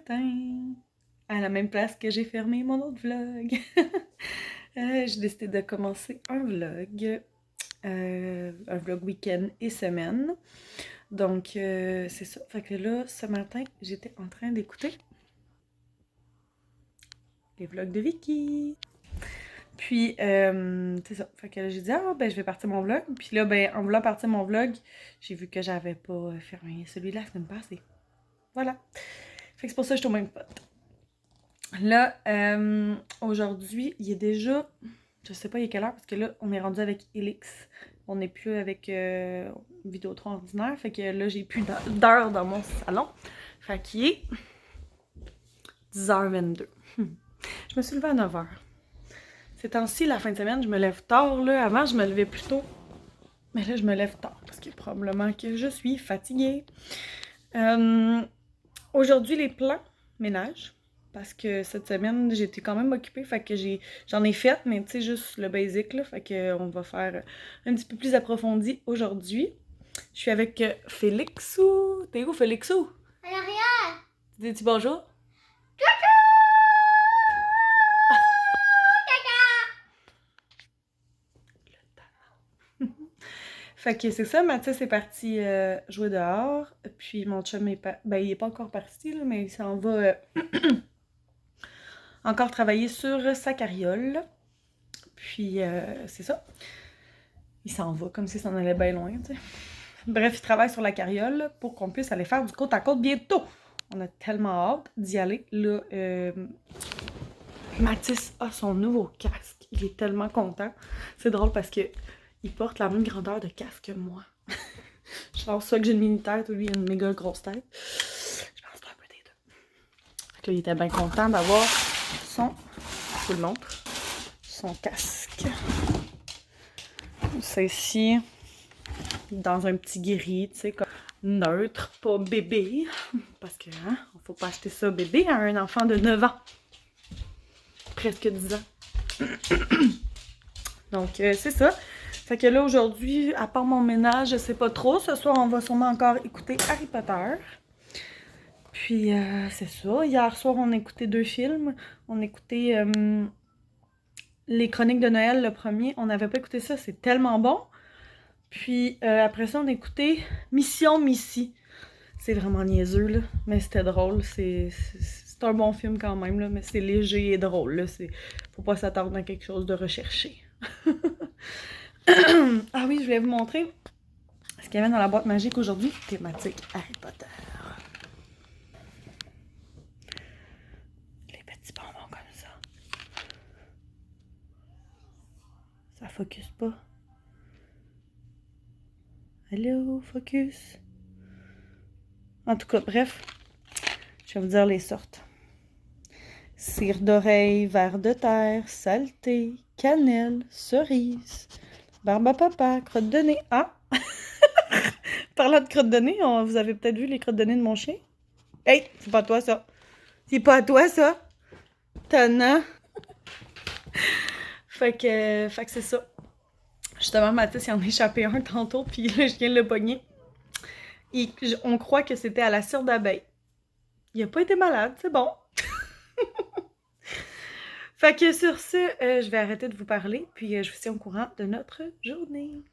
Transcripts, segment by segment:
matin, à la même place que j'ai fermé mon autre vlog. J'ai décidé de commencer un vlog week-end et semaine. Donc, c'est ça. Fait que là, ce matin, j'étais en train d'écouter les vlogs de Vicky. Puis, c'est ça. Fait que là, j'ai dit, ah, ben, je vais partir mon vlog. Puis là, ben, en voulant partir mon vlog, j'ai vu que j'avais pas fermé celui de la semaine passée. Voilà. Fait que c'est pour ça que je suis au même pote. Là, aujourd'hui, il est déjà, je sais pas il est quelle heure, parce que là, on est rendu avec Elix. On n'est plus avec Vidéotron ordinaire. Fait que là, j'ai plus d'heure dans mon salon. Fait qu'il est 10h22. Je me suis levée à 9h. Ces temps-ci, la fin de semaine, je me lève tard, là. Avant, je me levais plus tôt. Mais là, je me lève tard, parce que probablement que je suis fatiguée. Aujourd'hui, les plans ménage. Parce que cette semaine, j'étais quand même occupée, fait que j'en ai fait, mais tu sais, juste le basic, là, fait qu'on va faire un petit peu plus approfondi aujourd'hui. Je suis avec Félixou. T'es où, Félixou? À l'arrière! Dis-tu bonjour? Fait que c'est ça, Mathis est parti jouer dehors, puis mon chum il est pas encore parti, là, mais il s'en va encore travailler sur sa carriole. Puis c'est ça. Il s'en va comme si ça en allait bien loin, tu sais. Bref, il travaille sur la carriole pour qu'on puisse aller faire du côte à côte bientôt. On a tellement hâte d'y aller. Là, Mathis a son nouveau casque. Il est tellement content. C'est drôle parce que il porte la même grandeur de casque que moi. Je pense soit que j'ai une mini tête ou lui une méga grosse tête. Je pense que c'est un peu des deux. Fait que là, il était bien content d'avoir son, je vous le montre, son casque. C'est ici, dans un petit gris, tu sais, comme neutre, pas bébé. Parce que, hein, faut pas acheter ça bébé à un enfant de 9 ans. Presque 10 ans. Donc, c'est ça. Fait que là, aujourd'hui, à part mon ménage, je sais pas trop. Ce soir, on va sûrement encore écouter Harry Potter. Puis, c'est ça. Hier soir, on a écouté 2 films. On a écouté Les Chroniques de Noël, le premier. On n'avait pas écouté ça, c'est tellement bon. Puis, après ça, on a écouté Mission Missy. C'est vraiment niaiseux, là. Mais c'était drôle. C'est un bon film quand même, là. Mais c'est léger et drôle, là. Faut pas s'attendre à quelque chose de recherché. Ah oui, je voulais vous montrer ce qu'il y avait dans la boîte magique aujourd'hui. Thématique Harry Potter. Les petits bonbons comme ça. Ça focus pas. Allô, focus. En tout cas, bref, je vais vous dire les sortes. Cire d'oreille, ver de terre, saleté, cannelle, cerise, barbe à papa, crotte de nez. Ah! Parlant de crotte de nez, vous avez peut-être vu les crottes de nez de mon chien? Hey, c'est pas à toi ça! C'est pas à toi ça! Tannant! Fait que c'est ça. Justement, Mathis, il en a échappé un tantôt, puis là, je viens de le pogner. On croit que c'était à la cire d'abeille. Il a pas été malade, c'est bon. Fait que sur ce, je vais arrêter de vous parler, puis je vous tiens au courant de notre journée.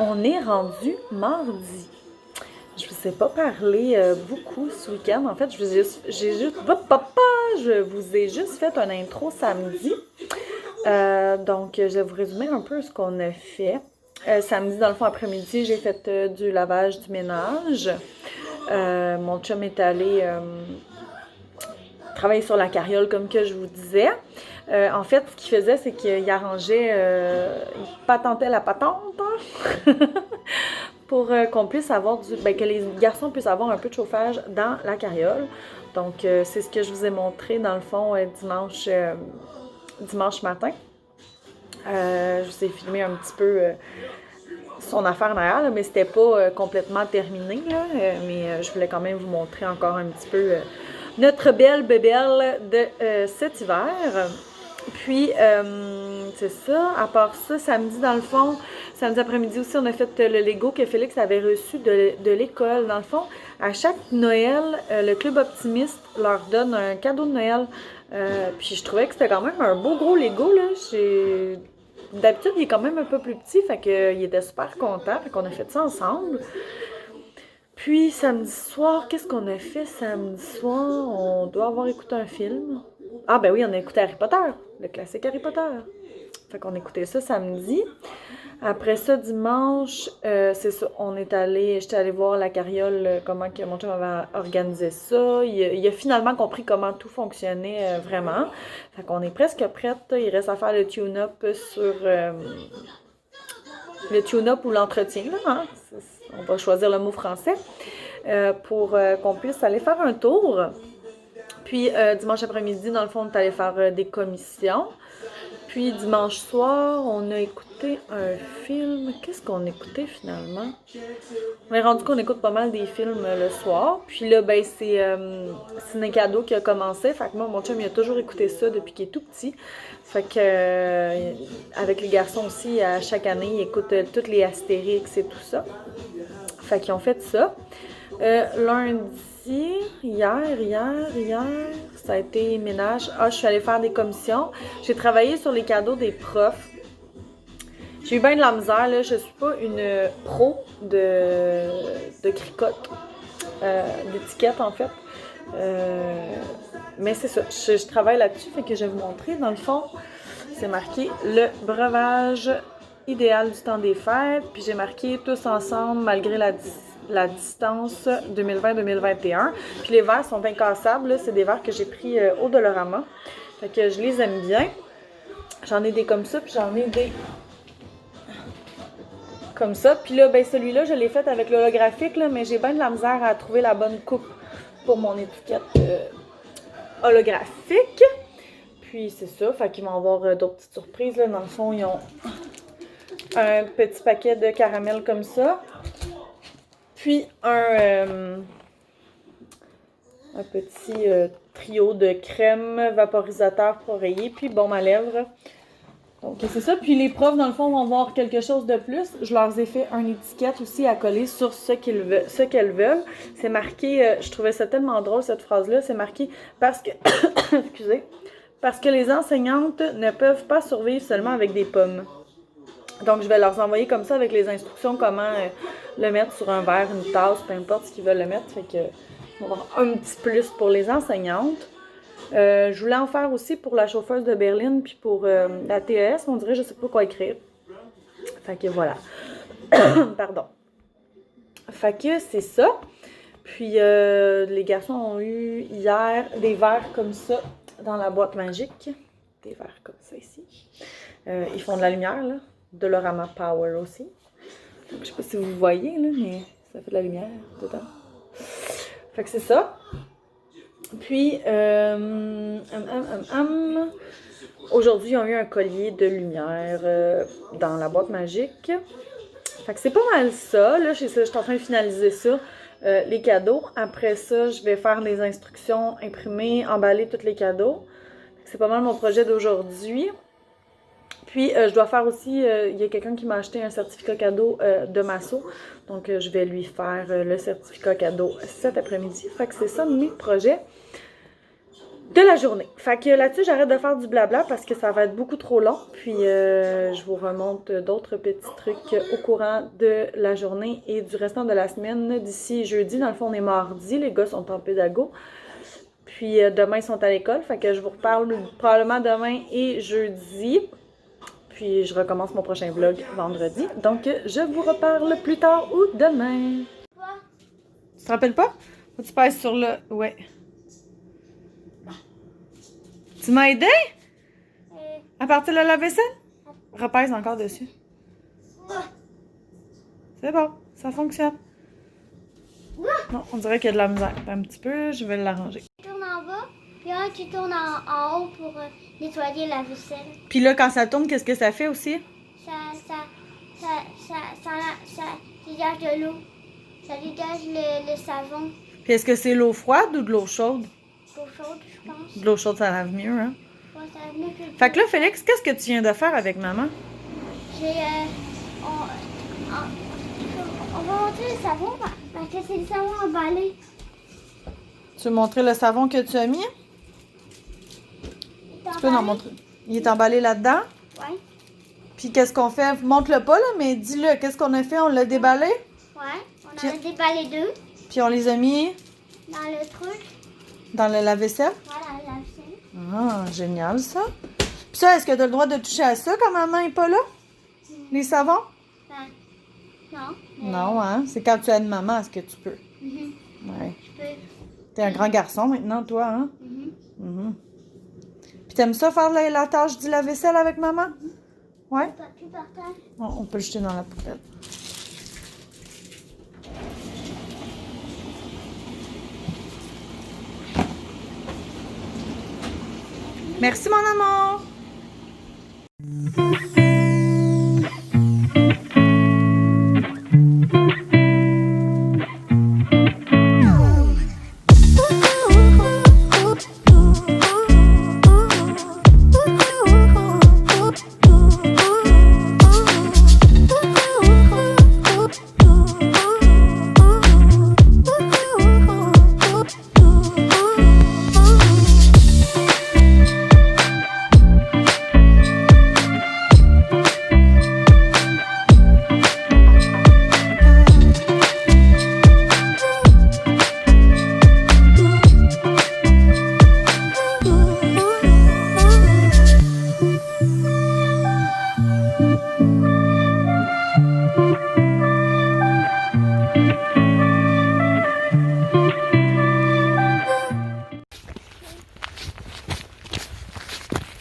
On est rendu mardi. Je vous ai pas parlé beaucoup ce week-end. En fait, je vous ai juste fait un intro samedi. Donc, je vais vous résumer un peu ce qu'on a fait. Samedi, dans le fond, après-midi, j'ai fait du lavage du ménage. Mon chum est allé travailler sur la carriole, comme que je vous disais. En fait, ce qu'il faisait, c'est qu'il arrangeait, il patentait la patente, hein? Pour qu'on puisse avoir que les garçons puissent avoir un peu de chauffage dans la carriole. Donc, c'est ce que je vous ai montré, dans le fond, dimanche matin. Je vous ai filmé un petit peu son affaire derrière, là, mais c'était pas complètement terminé, là, mais je voulais quand même vous montrer encore un petit peu notre belle bébelle de cet hiver. Puis, c'est ça. À part ça, samedi, dans le fond, samedi après-midi aussi, on a fait le Lego que Félix avait reçu de l'école. Dans le fond, à chaque Noël, le Club Optimiste leur donne un cadeau de Noël. Puis, je trouvais que c'était quand même un beau gros Lego, là. D'habitude, il est quand même un peu plus petit, fait qu'il était super content. Fait qu'on a fait ça ensemble. Puis, samedi soir, qu'est-ce qu'on a fait samedi soir? On doit avoir écouté un film. Ah, ben oui, on a écouté Harry Potter, le classique Harry Potter. Fait qu'on a écouté ça samedi. Après ça, dimanche, c'est ça, j'étais allée voir la carriole, comment que mon chum avait organisé ça. Il a finalement compris comment tout fonctionnait vraiment. Fait qu'on est presque prête. Il reste à faire le tune-up sur... le tune-up ou l'entretien, là, hein? On va choisir le mot français, pour qu'on puisse aller faire un tour. Puis, dimanche après-midi, dans le fond, on est allé faire des commissions. Puis, dimanche soir, on a écouté un film. Qu'est-ce qu'on écoutait finalement? On est rendu qu'on écoute pas mal des films le soir. Puis là, ben, c'est Ciné-Cadeau qui a commencé. Fait que moi, mon chum, il a toujours écouté ça depuis qu'il est tout petit. Fait que, avec les garçons aussi, à chaque année, ils écoutent toutes les Astérix et tout ça. Fait qu'ils ont fait ça. Lundi, hier, ça a été ménage. Ah, je suis allée faire des commissions. J'ai travaillé sur les cadeaux des profs. J'ai eu bien de la misère, là. Je suis pas une pro de cricotte, d'étiquette, en fait. Mais c'est ça, je travaille là-dessus, fait que je vais vous montrer. Dans le fond, c'est marqué le breuvage idéal du temps des fêtes. Puis j'ai marqué tous ensemble, malgré la distance 2020-2021. Puis les verres sont incassables, c'est des verres que j'ai pris au Dolorama. Fait que je les aime bien. J'en ai des comme ça, puis j'en ai des comme ça. Puis là, ben celui-là, je l'ai fait avec l'holographique, là, mais j'ai bien de la misère à trouver la bonne coupe pour mon étiquette holographique. Puis c'est ça, fait qu'ils vont avoir d'autres petites surprises, là. Dans le fond, ils ont un petit paquet de caramel comme ça. Puis un petit trio de crème vaporisateur pour oreiller, puis baume à lèvres. Donc c'est ça. Puis les profs, dans le fond, vont voir quelque chose de plus. Je leur ai fait une étiquette aussi à coller sur ce qu'elles veulent. C'est marqué, je trouvais ça tellement drôle cette phrase-là, c'est marqué parce que, excusez, parce que les enseignantes ne peuvent pas survivre seulement avec des pommes. Donc, je vais leur envoyer comme ça avec les instructions comment le mettre sur un verre, une tasse, peu importe ce qu'ils veulent le mettre. Fait que, on va avoir un petit plus pour les enseignantes. Je voulais en faire aussi pour la chauffeuse de Berlin puis pour la TES. On dirait, je sais pas quoi écrire. Fait que voilà. Pardon. Fait que c'est ça. Puis, les garçons ont eu hier des verres comme ça dans la boîte magique. Des verres comme ça ici. Ils font de la lumière, là. Dolorama Power aussi. Donc, je sais pas si vous voyez, là, mais ça fait de la lumière dedans. Fait que c'est ça. Puis, aujourd'hui, ils ont eu un collier de lumière dans la boîte magique. Fait que c'est pas mal ça. Là, je suis en train de finaliser ça. Les cadeaux. Après ça, je vais faire les instructions, imprimer, emballer tous les cadeaux. C'est pas mal mon projet d'aujourd'hui. Puis, je dois faire aussi, il y a quelqu'un qui m'a acheté un certificat cadeau de Masso. Donc, je vais lui faire le certificat cadeau cet après-midi. Fait que c'est ça mes projets. de la journée. Fait que là-dessus, j'arrête de faire du blabla parce que ça va être beaucoup trop long. Puis je vous remonte d'autres petits trucs au courant de la journée et du restant de la semaine. D'ici jeudi, dans le fond, on est mardi. Les gars sont en pédago. Puis demain, ils sont à l'école. Fait que je vous reparle probablement demain et jeudi. Puis je recommence mon prochain vlog vendredi. Donc, je vous reparle plus tard ou demain. Tu te rappelles pas? Faut que tu pèses sur le... Ouais. Tu m'as aidé? À partir de la vaisselle? Repèse encore dessus. C'est bon, ça fonctionne. Non, on dirait qu'il y a de la misère. Un petit peu, je vais l'arranger. Tu tournes en bas, puis là, tu tournes en haut pour nettoyer la vaisselle. Puis là, quand ça tourne, qu'est-ce que ça fait aussi? Ça dégage de l'eau. Ça dégage le savon. Puis est-ce que c'est l'eau froide ou de l'eau chaude? L'eau chaude, je pense. De l'eau chaude, ça lave mieux, hein? Ouais, ça va mieux que le Fait que là, Félix, qu'est-ce que tu viens de faire avec maman? On va montrer le savon parce que c'est le savon emballé. Tu veux montrer le savon que tu as mis? Tu peux nous montrer. Il est emballé là-dedans? Ouais. Puis qu'est-ce qu'on fait? Montre-le pas, là, mais dis-le. Qu'est-ce qu'on a fait? On l'a déballé? Ouais. On en a déballé 2 Puis on les a mis dans le truc. dans le lave-vaisselle? Voilà, la vaisselle. Ah, génial, ça. Puis ça, est-ce que tu as le droit de toucher à ça quand maman n'est pas là? Les savons? Ben, non. Non, hein? C'est quand tu as une maman, est-ce que tu peux? Ouais. Je peux. T'es un grand garçon maintenant, toi, hein? Mhm. Puis t'aimes ça faire la tâche du lave-vaisselle avec maman? Ouais? Tu partages? On peut le jeter dans la poubelle. Merci, mon amour!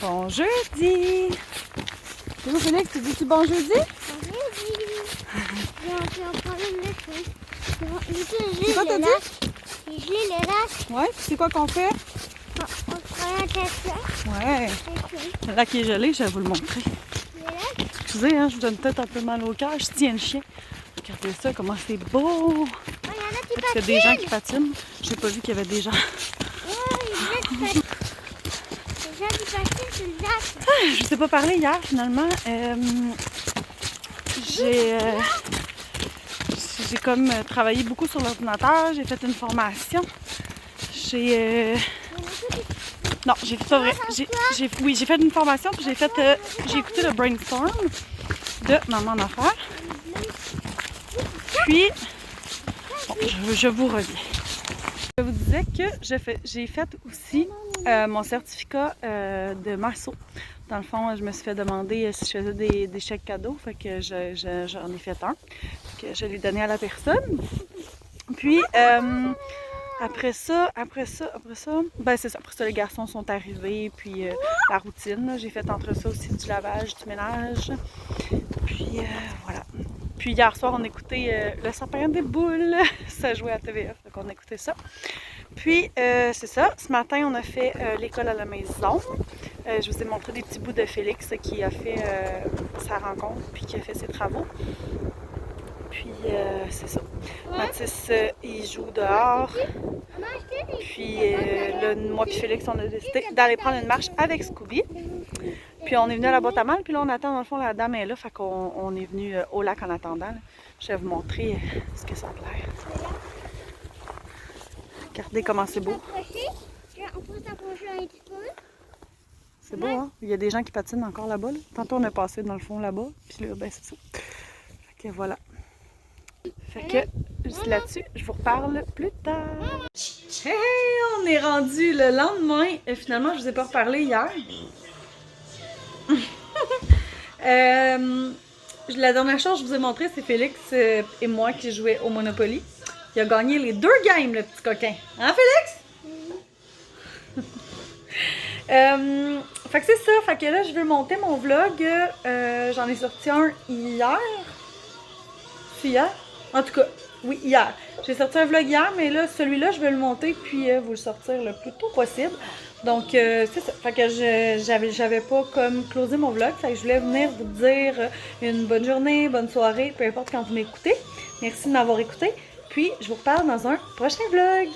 Bon jeudi! C'est où, Félix? Tu dis-tu bon jeudi? C'est quoi t'as dit? J'ai gelé les lacs. Ouais, puis c'est quoi qu'on fait? On prend un café. Ouais, le lac est gelé, je vais vous le montrer. Excusez, hein, je vous donne peut-être un peu mal au cœur, je tiens le chien. Regardez ça, comment c'est beau! Il y en a qui Est-ce qu'il y a des gens qui patinent? J'ai pas vu qu'il y avait des gens. Les gens qui patinent sur le lac. Je ne sais pas parler hier, finalement. J'ai comme travaillé beaucoup sur l'ordinateur. J'ai fait une formation. Non, j'ai fait pas vrai. Oui, j'ai fait une formation, puis j'ai écouté le brainstorm de Maman en affaires. Puis, bon, je vous reviens. Je vous disais que j'ai fait aussi mon certificat de marceau. Dans le fond, je me suis fait demander si je faisais des chèques cadeaux, fait que j'en ai fait un, que je l'ai donné à la personne. Puis après ça, ben c'est ça. Après ça, les garçons sont arrivés, puis la routine. J'ai fait entre ça aussi du lavage, du ménage. Puis voilà. Puis hier soir, on écoutait Le Sapin des Boules. Ça jouait à TVA, donc on écoutait ça. Puis, c'est ça. Ce matin, on a fait l'école à la maison. Je vous ai montré des petits bouts de Félix qui a fait sa rencontre, puis qui a fait ses travaux. Puis, c'est ça. Mathis, il joue dehors. Puis, là, moi et Félix, on a décidé d'aller prendre une marche avec Scooby. Puis, on est venu à la boîte à mal. Puis là, on attend, dans le fond, la dame est là. Fait qu'on est venu au lac en attendant. Là. Je vais vous montrer ce que ça a l'air. Regardez comment c'est beau. On peut s'approcher un petit peu. C'est beau, hein? Il y a des gens qui patinent encore là-bas. Là. Tantôt, on est passé dans le fond là-bas. Puis là, ben, c'est ça. Fait que voilà. Fait que là-dessus, je vous reparle plus tard. Hey, on est rendu le lendemain. Et finalement, je vous ai pas reparlé hier. La dernière chose que je vous ai montré, c'est Félix et moi qui jouaient au Monopoly. Il a gagné les 2 games, le petit coquin. Hein, Félix? Fait que c'est ça. Fait que là, je veux monter mon vlog. J'en ai sorti un hier. C'est hier? En tout cas, oui, hier. J'ai sorti un vlog hier, mais là, celui-là, je vais le monter puis vous le sortir le plus tôt possible. Donc, c'est ça. Fait que j'avais pas comme closé mon vlog. Fait que je voulais venir vous dire une bonne journée, bonne soirée, peu importe quand vous m'écoutez. Merci de m'avoir écouté. Puis, je vous reparle dans un prochain vlog.